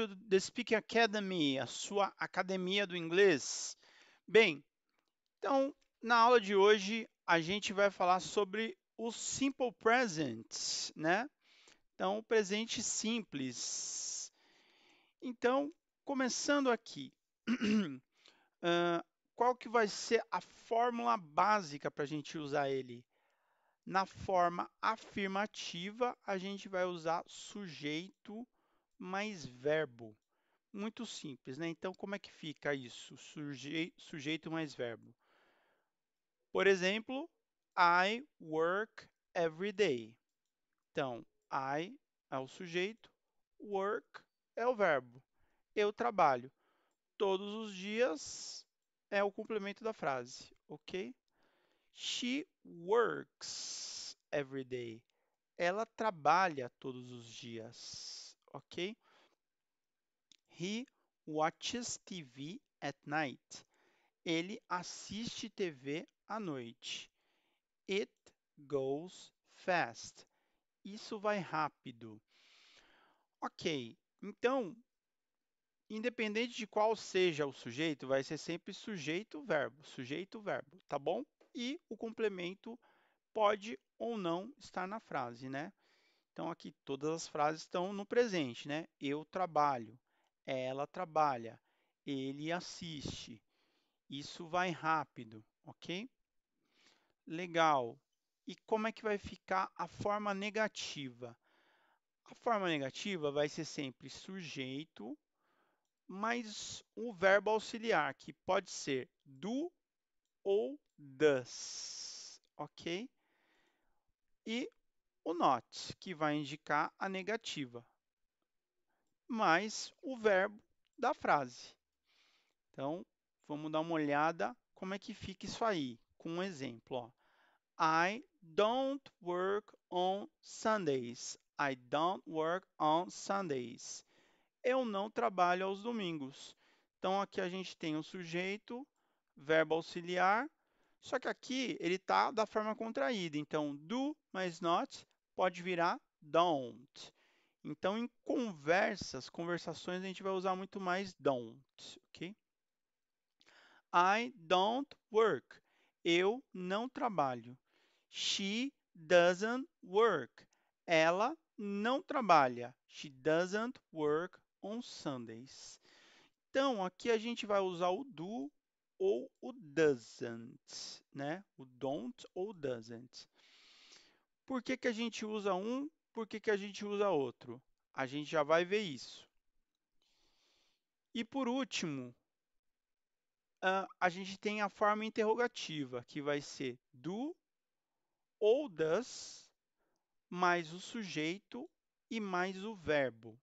to the Speaking Academy, a sua academia do inglês. Bem, então, na aula de hoje, a gente vai falar sobre o simple present, né? Então, o presente simples. Então, começando aqui, qual que vai ser a fórmula básica para a gente usar ele? Na forma afirmativa, a gente vai usar sujeito mais verbo. Muito simples, né? Então, como é que fica isso? Sujeito mais verbo. Por exemplo, I work every day. Então, I é o sujeito, work é o verbo. Eu trabalho. Todos os dias é o complemento da frase, ok? She works every day. Ela trabalha todos os dias, ok? He watches TV at night. Ele assiste TV à noite. It goes fast. Isso vai rápido. Ok, então, independente de qual seja o sujeito, vai ser sempre sujeito, verbo, tá bom? E o complemento pode ou não estar na frase, né? Então, aqui todas as frases estão no presente, né? Eu trabalho, ela trabalha, ele assiste. Isso vai rápido, ok? Legal. E como é que vai ficar a forma negativa? A forma negativa vai ser sempre sujeito mais o verbo auxiliar, que pode ser do ou does, ok? E o not, que vai indicar a negativa, mais o verbo da frase. Então, vamos dar uma olhada como é que fica isso aí, com um exemplo, ó. I don't work on Sundays. I don't work on Sundays. Eu não trabalho aos domingos. Então, aqui a gente tem o sujeito, verbo auxiliar, só que aqui ele está da forma contraída. Então, do mais not pode virar don't. Então, em conversações, a gente vai usar muito mais don't, ok? I don't work. Eu não trabalho. She doesn't work. Ela não trabalha. She doesn't work on Sundays. Então, aqui a gente vai usar o do ou o doesn't, né? O don't ou doesn't. Por que que a gente usa um? Por que que a gente usa outro? A gente já vai ver isso. E por último, a gente tem a forma interrogativa, que vai ser do ou does, mais o sujeito e mais o verbo.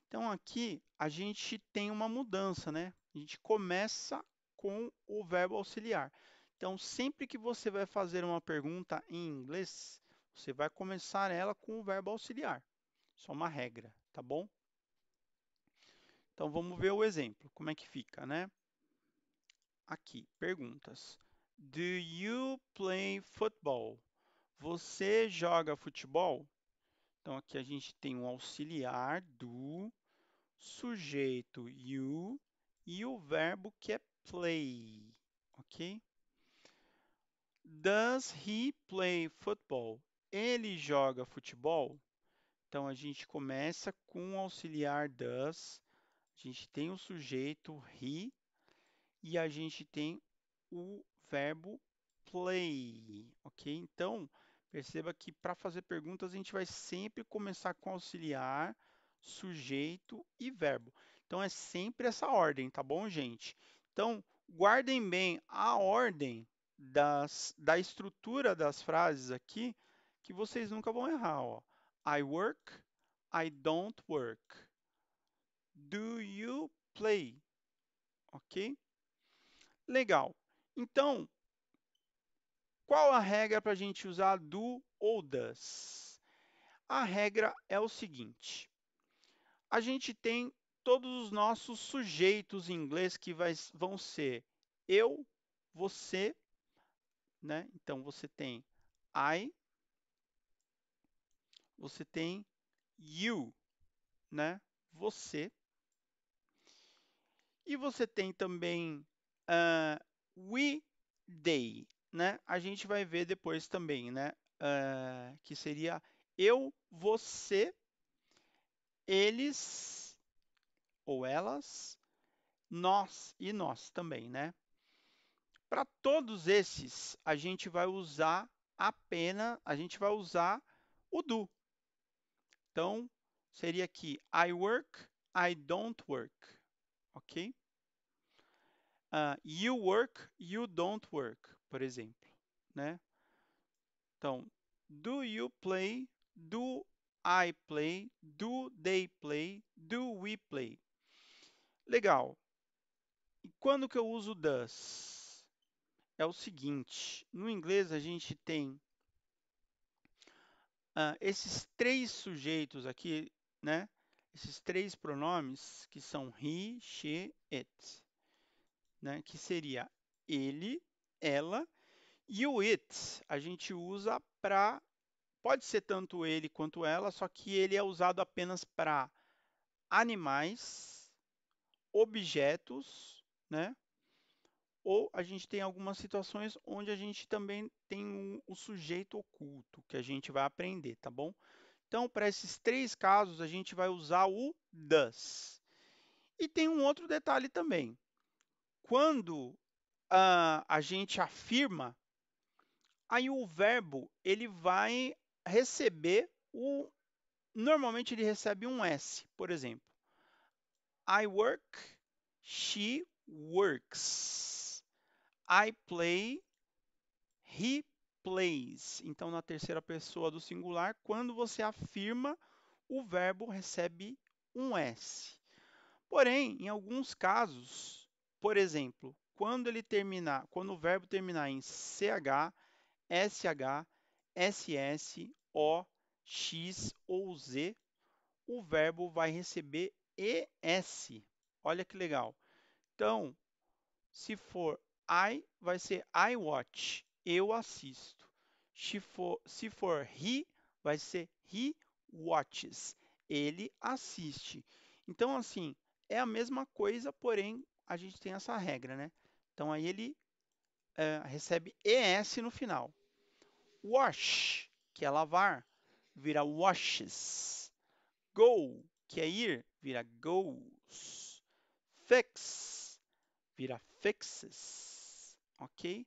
Então, aqui a gente tem uma mudança, né? A gente começa com o verbo auxiliar. Então, sempre que você vai fazer uma pergunta em inglês, você vai começar ela com o verbo auxiliar. Isso é uma regra, tá bom? Então, vamos ver o exemplo, como é que fica, né? Aqui, perguntas. Do you play football? Você joga futebol? Então, aqui a gente tem um auxiliar do, sujeito you e o verbo que é play, ok? Does he play football? Ele joga futebol? Então, a gente começa com o auxiliar does, a gente tem o sujeito he e a gente tem o verbo play, ok? Então, perceba que para fazer perguntas a gente vai sempre começar com auxiliar, sujeito e verbo. Então, é sempre essa ordem, tá bom, gente? Então, guardem bem a ordem da estrutura das frases aqui, que vocês nunca vão errar, ó. I work, I don't work. Do you play? Ok? Legal. Então, qual a regra para a gente usar do ou does? A regra é o seguinte: a gente tem todos os nossos sujeitos em inglês que vão ser eu, você, né? Então, você tem I, você tem you, né? Você. E você tem também we, they, né? A gente vai ver depois também, né? Que seria eu, você, eles ou elas, nós e nós também, né? Para todos esses, a gente vai usar o do. Então, seria aqui I work, I don't work, ok? You work, you don't work, por exemplo, né? Então, do you play, do I play, do they play, do we play. Legal. E quando que eu uso does? É o seguinte, no inglês a gente tem esses três sujeitos aqui, né? Esses três pronomes que são he, she, it, né? Que seria ele, ela e o it a gente usa para, pode ser tanto ele quanto ela, só que ele é usado apenas para animais, objetos, né? Ou a gente tem algumas situações onde a gente também tem o sujeito oculto, que a gente vai aprender, tá bom? Então, para esses três casos, a gente vai usar o does. E tem um outro detalhe também. Quando a gente afirma, aí o verbo ele vai receber normalmente ele recebe um S, por exemplo. I work, she works. I play, he plays. Então, na terceira pessoa do singular, quando você afirma, o verbo recebe um S. Porém, em alguns casos, por exemplo, quando o verbo terminar em CH, SH, SS, O, X ou Z, o verbo vai receber ES. Olha que legal. Então, se for I, vai ser I watch, eu assisto. Se for he, vai ser he watches, ele assiste. Então, assim, é a mesma coisa, porém, a gente tem essa regra, né? Então, aí ele recebe ES no final. Wash, que é lavar, vira washes. Go, que é ir, vira goes. Fix, vira fixes, ok?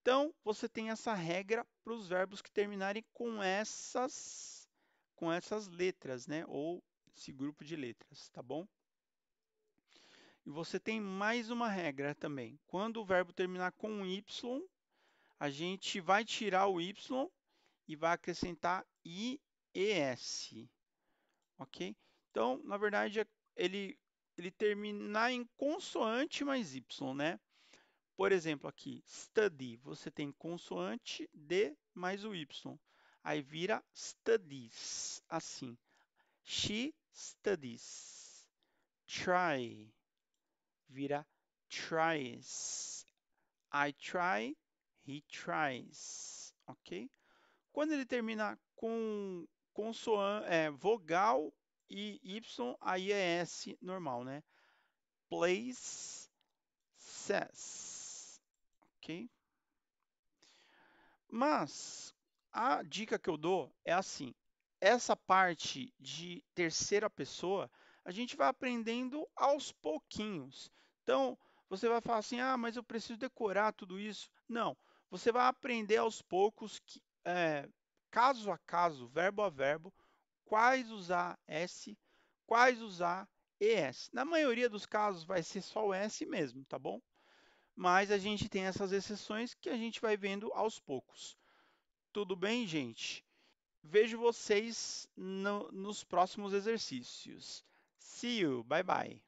Então, você tem essa regra para os verbos que terminarem com essas letras, né? Ou esse grupo de letras, tá bom? E você tem mais uma regra também. Quando o verbo terminar com um Y, a gente vai tirar o Y e vai acrescentar IES, ok? Então, na verdade, ele terminar em consoante mais Y, né? Por exemplo, aqui, study, você tem consoante D mais o Y. Aí vira studies, assim. She studies. Try, vira tries. I try, he tries, ok? Quando ele termina com vogal e Y, aí é S normal, né? Plays, says, ok? Mas a dica que eu dou é assim, essa parte de terceira pessoa, a gente vai aprendendo aos pouquinhos. Então, você vai falar assim, mas eu preciso decorar tudo isso. Não, você vai aprender aos poucos, caso a caso, verbo a verbo, quais usar S, quais usar ES. Na maioria dos casos vai ser só o S mesmo, tá bom? Mas a gente tem essas exceções que a gente vai vendo aos poucos. Tudo bem, gente? Vejo vocês nos próximos exercícios. See you. Bye bye.